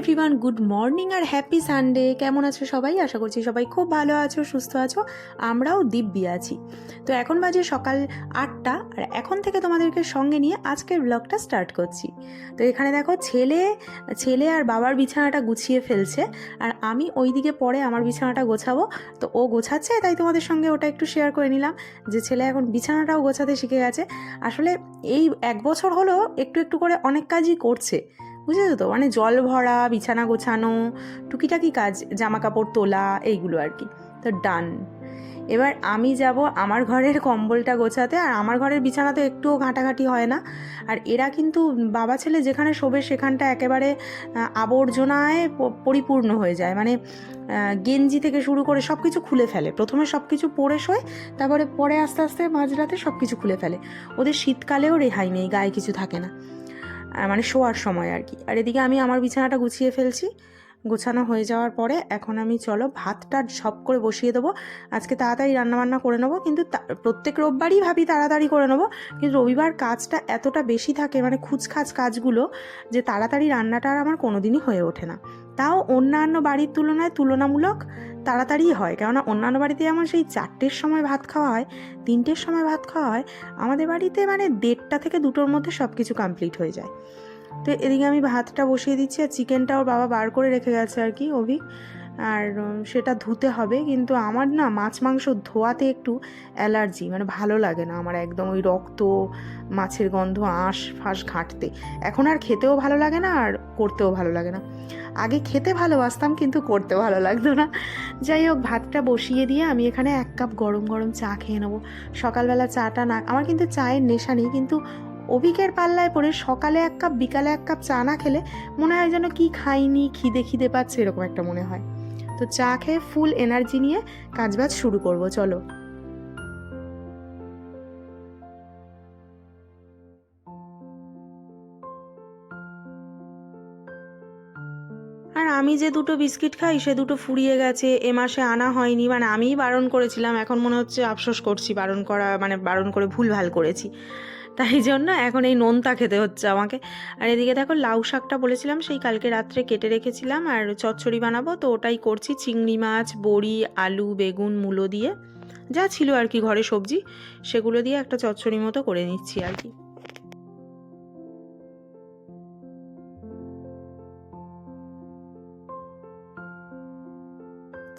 Everyone, good morning আর happy Sunday. কেমন আছো সবাই? আশা করছি সবাই খুব ভালো আছো, সুস্থ আছো। আমরাও দিব্যি আছি। তো এখন বাজে সকাল 8টা, আর এখন থেকে তোমাদেরকে সঙ্গে নিয়ে আজকের ব্লগটা স্টার্ট করছি। তো এখানে দেখো ছেলে আর বাবার বিছানাটা গুছিয়ে ফেলছে, আর আমি ওইদিকে পরে আমার বিছানাটা গোছাবো। তো ও গোছাচ্ছে, তাই তোমাদের সঙ্গে ওটা একটু শেয়ার করে নিলাম যে ছেলে এখন বিছানাটাও গোছাতে শিখে গেছে। আসলে এই 1 বছর হলো একটু একটু করে অনেক কাজই করছে, বুঝেছো তো? মানে জল ভরা, বিছানা গোছানো, টুকিটাকি কাজ, জামা কাপড় তোলা, এইগুলো আর কি। তো ডান। এবার আমি যাব আমার ঘরের কম্বলটা গোছাতে। আর আমার ঘরের বিছানা তো একটুও ঘাঁটাঘাঁটি হয় না। আর এরা কিন্তু বাবা ছেলে যেখানে শোবে সেখানটা একেবারে আবর্জনায় পরিপূর্ণ হয়ে যায়। মানে গেঞ্জি থেকে শুরু করে সব কিছু খুলে ফেলে। প্রথমে সব কিছু পরে শোয়, তারপরে পরে আস্তে আস্তে মাঝরাতে সব কিছু খুলে ফেলে। ওদের শীতকালেও রেহাই নেই, গায়ে কিছু থাকে না, মানে শোয়ার সময় আর কি। আর এদিকে আমি আমার বিছানাটা গুছিয়ে ফেলছি। গোছানো হয়ে যাওয়ার পরে এখন আমি চলো ভাতটা সব করে বসিয়ে দেবো। আজকে তাড়াতাড়ি রান্নাবান্না করে নেবো, কিন্তু প্রত্যেক রোববারই ভাবি তাড়াতাড়ি করে নেবো, কিন্তু রবিবার কাজটা এতটা বেশি থাকে, মানে খুচখাচ কাজগুলো, যে তাড়াতাড়ি রান্নাটা আর আমার কোনোদিনই হয়ে ওঠে না। তাও অন্যান্য বাড়ির তুলনায় তুলনামূলক তাড়াতাড়ি হয়, কেননা অন্যান্য বাড়িতে যেমন সেই 4টের সময় ভাত খাওয়া হয়, 3টের সময় ভাত খাওয়া হয়, আমাদের বাড়িতে মানে 1:30 থেকে 2টোর মধ্যে সব কিছু কমপ্লিট হয়ে যায়। তো এদিকে আমি ভাতটা বসিয়ে দিচ্ছি, আর চিকেনটাও বাবা বার করে রেখে গেছে আর কি, অভিক। আর সেটা ধুতে হবে, কিন্তু আমার না মাছ মাংস ধোয়াতে একটু অ্যালার্জি, মানে ভালো লাগে না আমার একদম ওই রক্ত, মাছের গন্ধ, আঁশ ফাঁস ঘাঁটতে। এখন আর খেতেও ভালো লাগে না, আর করতেও ভালো লাগে না। আগে খেতে ভালোবাসতাম, কিন্তু করতে ভালো লাগতো না। যাই হোক, ভাতটা বসিয়ে দিয়ে আমি এখানে 1 কাপ গরম গরম চা খেয়ে নেবো। সকালবেলা চাটা না, আমার কিন্তু চায়ের নেশা নেই, কিন্তু অভিকের পাল্লায় পড়ে সকালে 1 কাপ বিকালে 1 কাপ চা না খেলে মনে হয় যেন কি খাইনি, খিদে পাচ্ছে, এরকম একটা মনে হয়। তো চা খেয়ে ফুল এনার্জি নিয়ে কাজবাজ শুরু করব, চলো। আর আমি যে 2টো বিস্কিট খাই, সে 2টো ফুরিয়ে গেছে, এ মাসে আনা হয়নি। মানে আমিই বারণ করেছিলাম, এখন মনে হচ্ছে আফসোস করছি, বারণ করে ভুলভাল করেছি। তাই জন্য এখন এই নোনতা খেতে হচ্ছে আমাকে। আর এদিকে দেখো, লাউ শাকটা বলেছিলাম সেই কালকে রাত্রে কেটে রেখেছিলাম, আর চচ্চড়ি বানাবো, তো ওটাই করছি। চিংড়ি মাছ, বড়ি, আলু, বেগুন, মূলো দিয়ে যা ছিল আর কি ঘরে সবজি, সেগুলো দিয়ে একটা চচ্চড়ি মতো করে নিচ্ছি আর কি।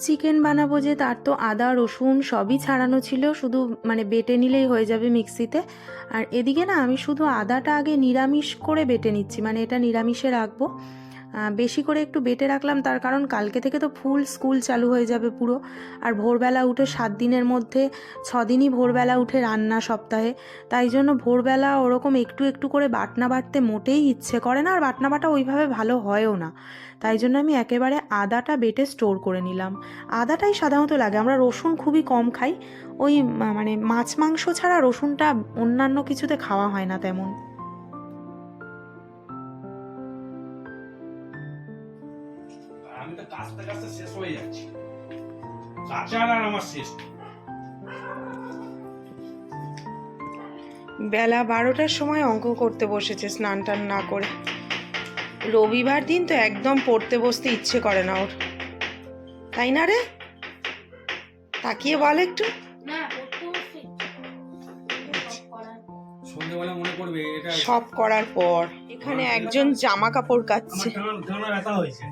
চিকেন বানাবো যে, তার তো আদা রসুন সবই ছাড়ানো ছিল, শুধু মানে বেটে নিলেই হয়ে যাবে মিক্সিতে। আর এদিকে না আমি শুধু আদাটা আগে নিরামিষ করে বেটে নিচ্ছি, মানে এটা নিরামিষে রাখবো। বেশি করে একটু বেটে রাখলাম, তার কারণ কালকে থেকে তো ফুল স্কুল চালু হয়ে যাবে পুরো। আর ভোরবেলা উঠে 7 দিনের মধ্যে 6 দিনই ভোরবেলা উঠে রান্না সপ্তাহে। তাই জন্য ভোরবেলা ওরকম একটু একটু করে বাটনা বাটতে মোটেই ইচ্ছে করে না, আর বাটনা বাটা ওইভাবে ভালো হয়ও না। তাই জন্য আমি একেবারে আদাটা বেটে স্টোর করে নিলাম। আদাটাই সাধারণত লাগে, আমরা রসুন খুবই কম খাই। ওই মানে মাছ মাংস ছাড়া রসুনটা অন্যান্য কিছুতে খাওয়া হয় না তেমন। আমি তো কাজতে কাজতে শেষ হয়ে যাচ্ছি, কাঁচার আর আমার শেষ। বেলা 12টার সময় অঙ্ক করতে বসেছে, স্নান টান না করে। রবিবার দিন তো একদম পড়তে বসতে ইচ্ছে করে না ওর, তাই না রে? তাকিয়ে বল একটু। সন্ধ্যেবেলা মনে পড়বে এটা সব করার পর এখানে একজন জামা কাপড় কাচছে। আমার ব্যথা হয়েছে।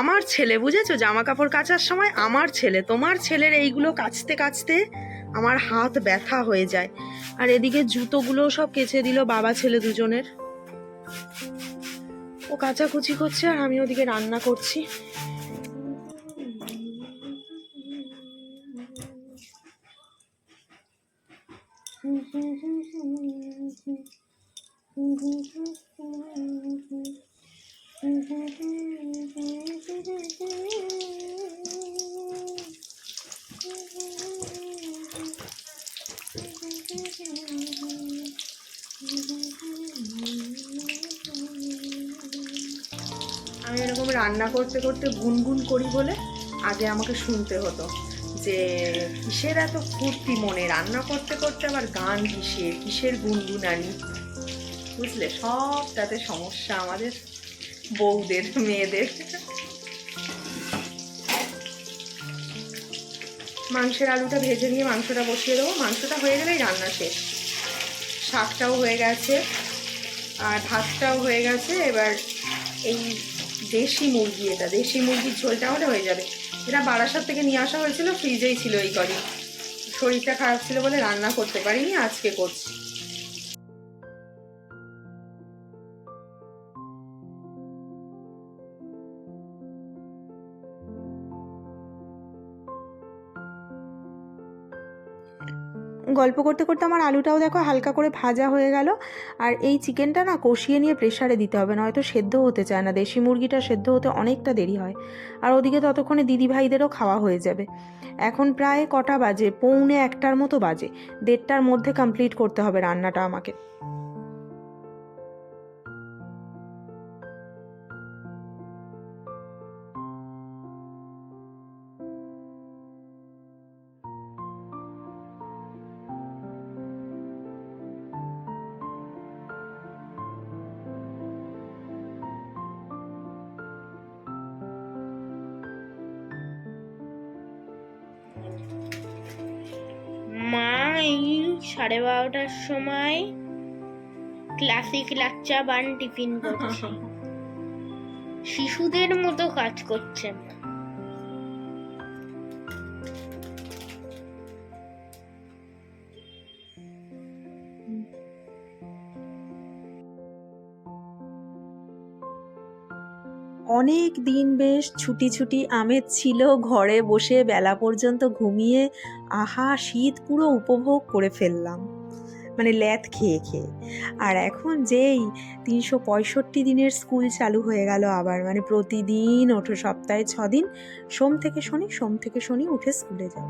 আমার ছেলে, বুঝেছো, জামা কাপড় কাচার সময় আমার ছেলে, তোমার ছেলের এইগুলো কাচতে কাচতে আমার হাত ব্যথা হয়ে যায়। আর এদিকে জুতোগুলো সব কেচে দিল বাবা ছেলে দুজনের। ও কাচাকুচি করছে, আর আমি ওদিকে রান্না করছি। আমি এরকম রান্না করতে করতে গুনগুন করি বলে আগে আমাকে শুনতে হতো যে কিসের এত ফুর্তি মনে, রান্না করতে করতে আবার গান কিসের গুনগুনানি, বুঝলে? সবটাতে সমস্যা আমাদের। বউদের, মেয়েদের। মাংসের আলুটা ভেজে নিয়ে মাংসটা বসিয়ে দেবো। মাংসটা হয়ে গেলেই রান্না শেষ। শাকটাও হয়ে গেছে আর ভাতটাও হয়ে গেছে। এবার এই দেশি মুরগি, এটা দেশি মুরগির ঝোলটা হলে হয়ে যাবে। এটা বারাসাত থেকে নিয়ে আসা হয়েছিল, ফ্রিজেই ছিল এই কদিন। শরীরটা খারাপ ছিল বলে রান্না করতে পারিনি, আজকে করছি। গল্প করতে করতে আমার আলুটাও দেখো হালকা করে ভাজা হয়ে গেল। আর এই চিকেনটা না কষিয়ে নিয়ে প্রেসারে দিতে হবে, নয়তো সেদ্ধ হতে চায় না। দেশি মুরগিটা সেদ্ধ হতে অনেকটা দেরি হয়। আর ওদিকে ততক্ষণে দিদিভাইদেরও খাওয়া হয়ে যাবে। এখন প্রায় কটা বাজে, 1:45 মতো বাজে। 1:30টার মধ্যে কমপ্লিট করতে হবে রান্নাটা আমাকে। মা এই 12:30টার সময় ক্লাসিক লাচ্চা বান টিফিন করছে। শিশুদের মতো কাজ করছে মা। অনেক দিন বেশ ছুটি ছুটি আমেজ ছিল, ঘরে বসে বেলা পর্যন্ত ঘুমিয়ে আহা শীত পুরো উপভোগ করে ফেললাম, মানে ল্যাদ খেয়ে খেয়ে। আর এখন যেই 365 দিনের স্কুল চালু হয়ে গেল আবার, মানে প্রতিদিন ওঠো, সপ্তাহে 6 দিন, সোম থেকে শনি উঠে স্কুলে যাও।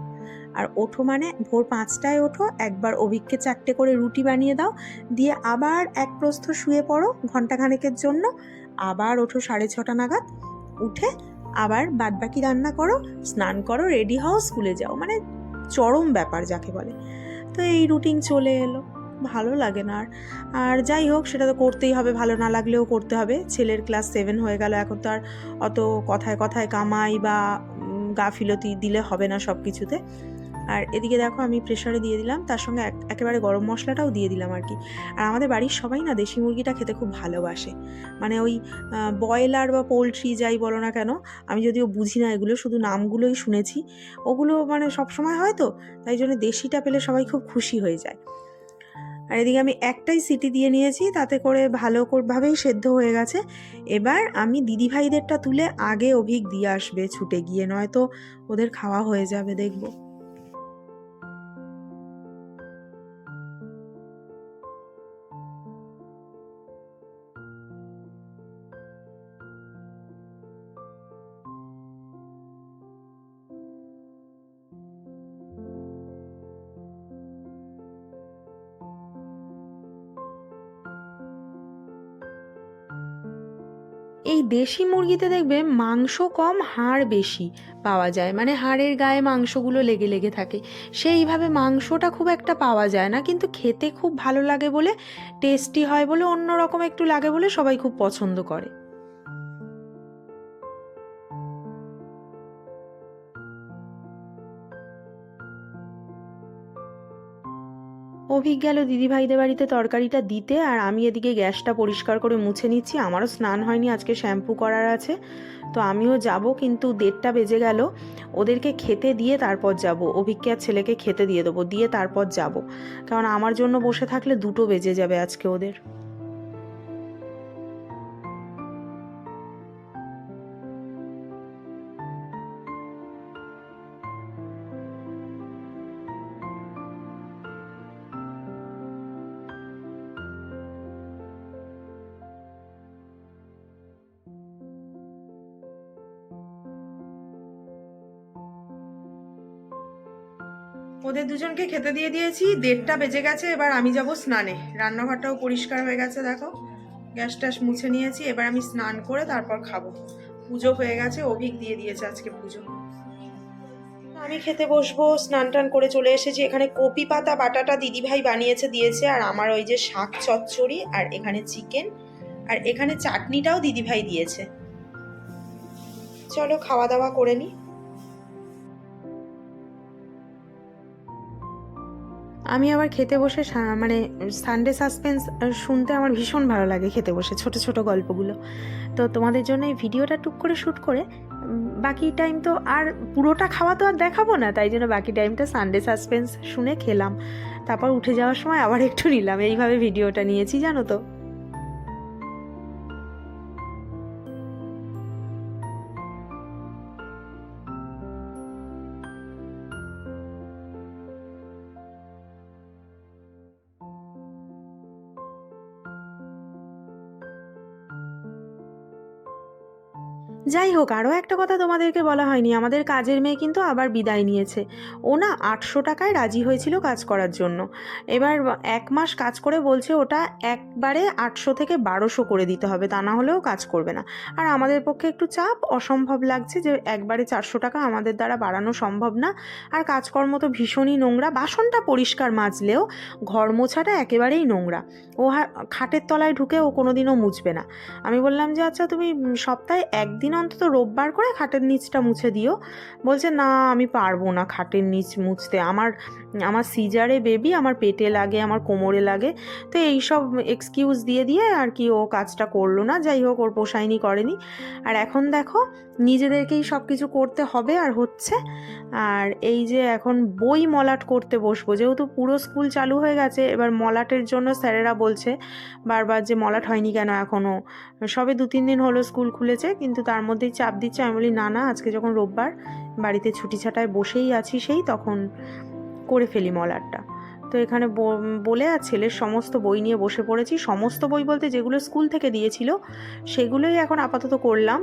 আর ওঠো মানে ভোর 5টায় ওঠো, একবার অভিককে 4টে করে রুটি বানিয়ে দাও, দিয়ে আবার এক প্রস্থ শুয়ে পড়ো ঘন্টাখানেকের জন্য, আবার ওঠো 6:30 নাগাদ, উঠে আবার বাদবাকি রান্না করো, স্নান করো, রেডি হও, স্কুলে যাও। মানে চরম ব্যাপার যাকে বলে। তো এই রুটিন চলে এলো, ভালো লাগে না। আর যাই হোক, সেটা তো করতেই হবে, ভালো না লাগলেও করতে হবে। ছেলের ক্লাস 7 হয়ে গেল, এখন তো আর অত কথায় কথায় কামাই বা গাফিলতি দিলে হবে না সব কিছুতে। আর এদিকে দেখো আমি প্রেসারে দিয়ে দিলাম, তার সঙ্গে একেবারে গরম মশলাটাও দিয়ে দিলাম আর কি। আর আমাদের বাড়ির সবাই না দেশি মুরগিটা খেতে খুব ভালোবাসে, মানে ওই ব্রয়লার বা পোলট্রি যাই বলো না কেন, আমি যদিও বুঝি না এগুলো, শুধু নামগুলোই শুনেছি। ওগুলো মানে সবসময় হয় তো, তাই জন্য দেশিটা পেলে সবাই খুব খুশি হয়ে যায়। আর এদিকে আমি একটাই সিটি দিয়ে নিয়েছি, তাতে করে ভালোভাবেই সেদ্ধ হয়ে গেছে। এবার আমি দিদিভাইদেরটা তুলে আগে অভিক দিয়ে আসবে ছুটে গিয়ে, নয়তো ওদের খাওয়া হয়ে যাবে দেখবো। এই দেশি মুরগিতে দেখবে মাংস কম, হাড় বেশি পাওয়া যায়, মানে হাড়ের গায়ে মাংসগুলো লেগে লেগে থাকে। সেইভাবে মাংসটা খুব একটা পাওয়া যায় না, কিন্তু খেতে খুব ভালো লাগে বলে, টেস্টি হয় বলে, অন্যরকম একটু লাগে বলে সবাই খুব পছন্দ করে। অভিক গেল দিদিভাইদের বাড়িতে তরকারিটা দিতে, আর আমি এদিকে গ্যাসটা পরিষ্কার করে মুছে নিচ্ছি। আমারও স্নান হয়নি, আজকে শ্যাম্পু করার আছে, তো আমিও যাব, কিন্তু 1:30 বেজে গেল। ওদেরকে খেতে দিয়ে তারপর যাব, অভিককে আর ছেলেকে খেতে দিয়ে দেবো, দিয়ে তারপর যাব, কারণ আমার জন্য বসে থাকলে 2টো বেজে যাবে আজকে ওদের। ওদের দুজনকে খেতে দিয়ে দিয়েছি, 1:30 বেজে গেছে। এবার আমি যাব স্নানে, রান্নাঘরটাও পরিষ্কার হয়ে গেছে দেখো, গ্যাস ট্যাস মুছে নিয়েছি। এবার আমি স্নান করে তারপর খাবো। পুজো হয়ে গেছে, অভিক দিয়ে দিয়েছে আজকে পুজো। আমি খেতে বসবো, স্নান টান করে চলে এসেছি। এখানে কপি পাতা বাটাটা দিদিভাই বানিয়েছে দিয়েছে, আর আমার ওই যে শাক চচ্চড়ি, আর এখানে চিকেন, আর এখানে চাটনিটাও দিদিভাই দিয়েছে। চলো খাওয়া দাওয়া করে নিই। আমি আবার খেতে বসে মানে সানডে সাসপেন্স শুনতে আমার ভীষণ ভালো লাগে, খেতে বসে ছোট ছোট গল্পগুলো। তো তোমাদের জন্য এই ভিডিওটা টুক করে শ্যুট করে বাকি টাইম তো আর পুরোটা খাওয়া তো আর দেখাবো না, তাই জন্য বাকি টাইমটা সানডে সাসপেন্স শুনে খেলাম, তারপর উঠে যাওয়ার সময় আবার একটু নিলাম, এইভাবে ভিডিওটা নিয়েছি জানো তো। যাই হোক, আরও একটা কথা তোমাদেরকে বলা হয়নি, আমাদের কাজের মেয়ে কিন্তু আবার বিদায় নিয়েছে। ও না 800 টাকায় রাজি হয়েছিল কাজ করার জন্য, এবার 1 মাস কাজ করে বলছে ওটা একবারে 800 থেকে 1200 করে দিতে হবে, তা না হলেও কাজ করবে না। আর আমাদের পক্ষে একটু চাপ, অসম্ভব লাগছে যে একবারে 400 টাকা আমাদের দ্বারা বাড়ানো সম্ভব না। আর কাজকর্ম তো ভীষণই নোংরা, বাসনটা পরিষ্কার মাজলেও ঘর মোছাটা একেবারেই নোংরা। ও খাটের তলায় ঢুকে ও কোনোদিনও মুছবে না। আমি বললাম যে আচ্ছা তুমি সপ্তাহে একদিন অন্তত রোববার করে খাটের নিচটা মুছে দিও। বলছে না আমি পারবো না খাটের নিচ মুছতে, আমার সিজারে বেবি, আমার পেটে লাগে, আমার কোমরে লাগে। তো এইসব এক্সকিউজ দিয়ে আর কি ও কাজটা করলো না। যাই হোক, ওর পোষায়নি, করেনি। আর এখন দেখো নিজেদেরকেই সব কিছু করতে হবে আর হচ্ছে। আর এই যে এখন বই মলাট করতে বসবো, যেহেতু পুরো স্কুল চালু হয়ে গেছে, এবার মলাটের জন্য স্যারেরা বলছে বারবার যে মলাট হয়নি কেন এখনও, সবে 2-3 দিন হলো স্কুল খুলেছে, কিন্তু তার মধ্যেই চাপ দিচ্ছে। আমি বলি না আজকে যখন রোববার বাড়িতে ছুটি ছাটায় বসেই আছি, সেই তখন করে ফেলি মলাটটা। তো এখানে বলে আর ছেলের সমস্ত বই নিয়ে বসে পড়েছি। সমস্ত বই বলতে যেগুলো স্কুল থেকে দিয়েছিল সেগুলোই এখন আপাতত করলাম,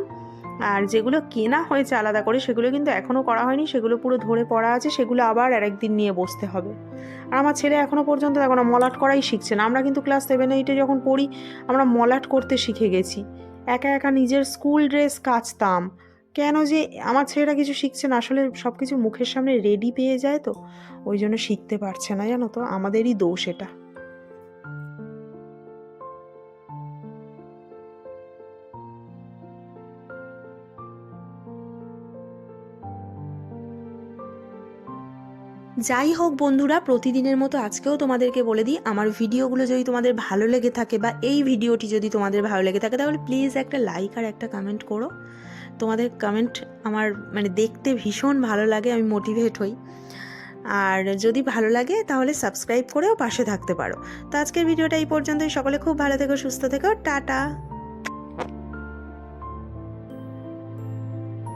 আর যেগুলো কেনা হয়েছে আলাদা করে সেগুলো কিন্তু এখনও করা হয়নি, সেগুলো পুরো ধরে পড়া আছে, সেগুলো আবার আরেকদিন নিয়ে বসতে হবে। আর আমার ছেলে এখনও পর্যন্ত দেখো না মলাট করাই শিখছে না। আমরা কিন্তু ক্লাস 7-8 যখন পড়ি আমরা মলাট করতে শিখে গেছি, একা একা নিজের স্কুল ড্রেস কাচতাম। কেন যে আমার ছেলেরা কিছু শিখছে না, আসলে সব কিছু মুখের সামনে রেডি পেয়ে যায় তো ওই জন্য শিখতে পারছে না, জানো তো, আমাদেরই দোষ এটা। যাই হোক বন্ধুরা, প্রতিদিনের মতো আজকেও তোমাদেরকে বলে দিই, আমার ভিডিওগুলো যদি তোমাদের ভালো লেগে থাকে বা এই ভিডিওটি যদি তোমাদের ভালো লেগে থাকে তাহলে প্লিজ একটা লাইক আর একটা কমেন্ট করো। তোমাদের কমেন্ট আমার মানে দেখতে ভীষণ ভালো লাগে, আমি মোটিভেট হই। আর যদি ভালো লাগে তাহলে সাবস্ক্রাইব করেও পাশে থাকতে পারো। তো আজকের ভিডিওটা এই পর্যন্তই। সকলে খুব ভালো থেকো, সুস্থ থেকো, টাটা।